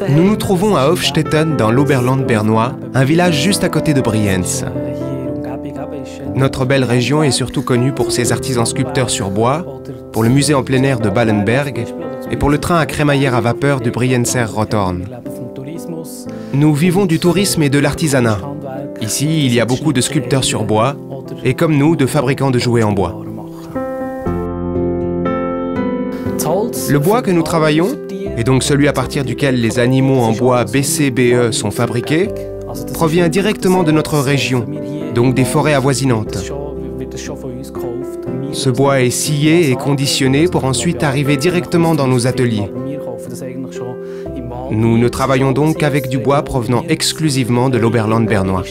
Nous nous trouvons à Hofstetten, dans l'Oberland bernois, un village juste à côté de Brienz. Notre belle région est surtout connue pour ses artisans sculpteurs sur bois, pour le musée en plein air de Ballenberg et pour le train à crémaillère à vapeur du Brienzer Rothorn. Nous vivons du tourisme et de l'artisanat. Ici, il y a beaucoup de sculpteurs sur bois et comme nous, de fabricants de jouets en bois. Le bois que nous travaillons, et donc celui à partir duquel les animaux en bois BCBE sont fabriqués, provient directement de notre région, donc des forêts avoisinantes. Ce bois est scié et conditionné pour ensuite arriver directement dans nos ateliers. Nous ne travaillons donc qu'avec du bois provenant exclusivement de l'Oberland bernois.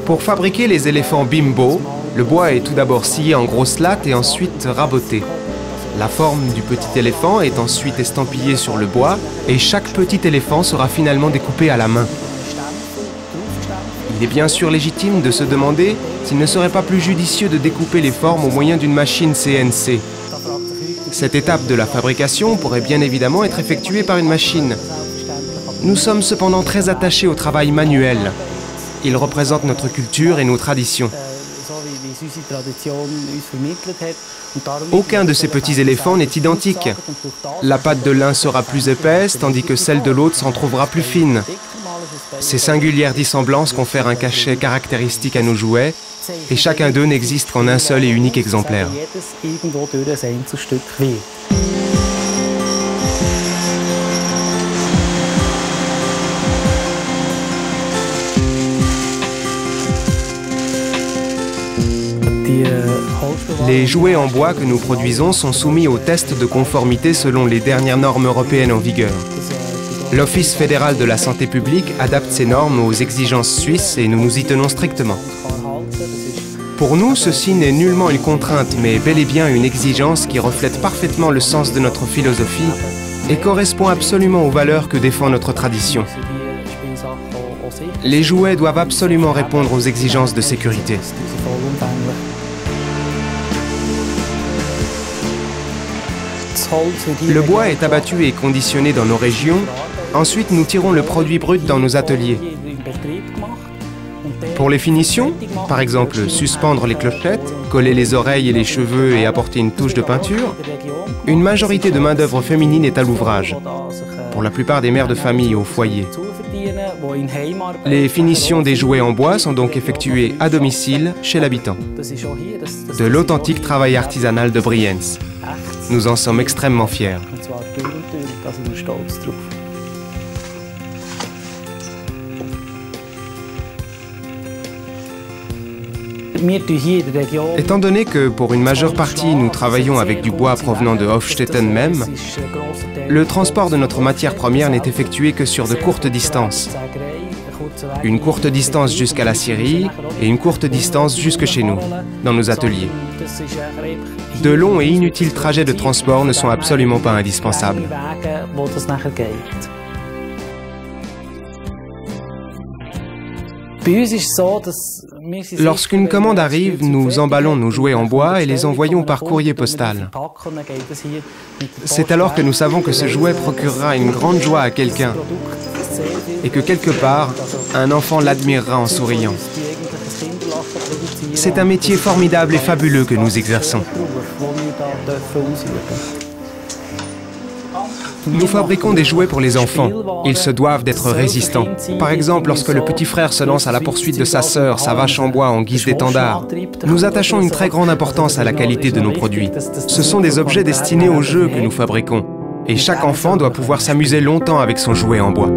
Pour fabriquer les éléphants Bimbo, le bois est tout d'abord scié en grosses lattes et ensuite raboté. La forme du petit éléphant est ensuite estampillée sur le bois et chaque petit éléphant sera finalement découpé à la main. Il est bien sûr légitime de se demander s'il ne serait pas plus judicieux de découper les formes au moyen d'une machine CNC. Cette étape de la fabrication pourrait bien évidemment être effectuée par une machine. Nous sommes cependant très attachés au travail manuel. Il représente notre culture et nos traditions. Aucun de ces petits éléphants n'est identique. La patte de l'un sera plus épaisse, tandis que celle de l'autre s'en trouvera plus fine. Ces singulières dissemblances confèrent un cachet caractéristique à nos jouets, et chacun d'eux n'existe qu'en un seul et unique exemplaire. Les jouets en bois que nous produisons sont soumis aux tests de conformité selon les dernières normes européennes en vigueur. L'Office fédéral de la santé publique adapte ces normes aux exigences suisses et nous nous y tenons strictement. Pour nous, ceci n'est nullement une contrainte, mais bel et bien une exigence qui reflète parfaitement le sens de notre philosophie et correspond absolument aux valeurs que défend notre tradition. Les jouets doivent absolument répondre aux exigences de sécurité. Le bois est abattu et conditionné dans nos régions. Ensuite, nous tirons le produit brut dans nos ateliers. Pour les finitions, par exemple suspendre les clochettes, coller les oreilles et les cheveux et apporter une touche de peinture, une majorité de main-d'œuvre féminine est à l'ouvrage, pour la plupart des mères de famille au foyer. Les finitions des jouets en bois sont donc effectuées à domicile, chez l'habitant. De l'authentique travail artisanal de Brienz. Nous en sommes extrêmement fiers. Étant donné que pour une majeure partie nous travaillons avec du bois provenant de Hofstetten même, le transport de notre matière première n'est effectué que sur de courtes distances. Une courte distance jusqu'à la scierie et une courte distance jusque chez nous, dans nos ateliers. De longs et inutiles trajets de transport ne sont absolument pas indispensables. Lorsqu'une commande arrive, nous emballons nos jouets en bois et les envoyons par courrier postal. C'est alors que nous savons que ce jouet procurera une grande joie à quelqu'un et que quelque part, un enfant l'admirera en souriant. C'est un métier formidable et fabuleux que nous exerçons. Nous fabriquons des jouets pour les enfants. Ils se doivent d'être résistants. Par exemple, lorsque le petit frère se lance à la poursuite de sa sœur, sa vache en bois en guise d'étendard. Nous attachons une très grande importance à la qualité de nos produits. Ce sont des objets destinés au jeu que nous fabriquons. Et chaque enfant doit pouvoir s'amuser longtemps avec son jouet en bois.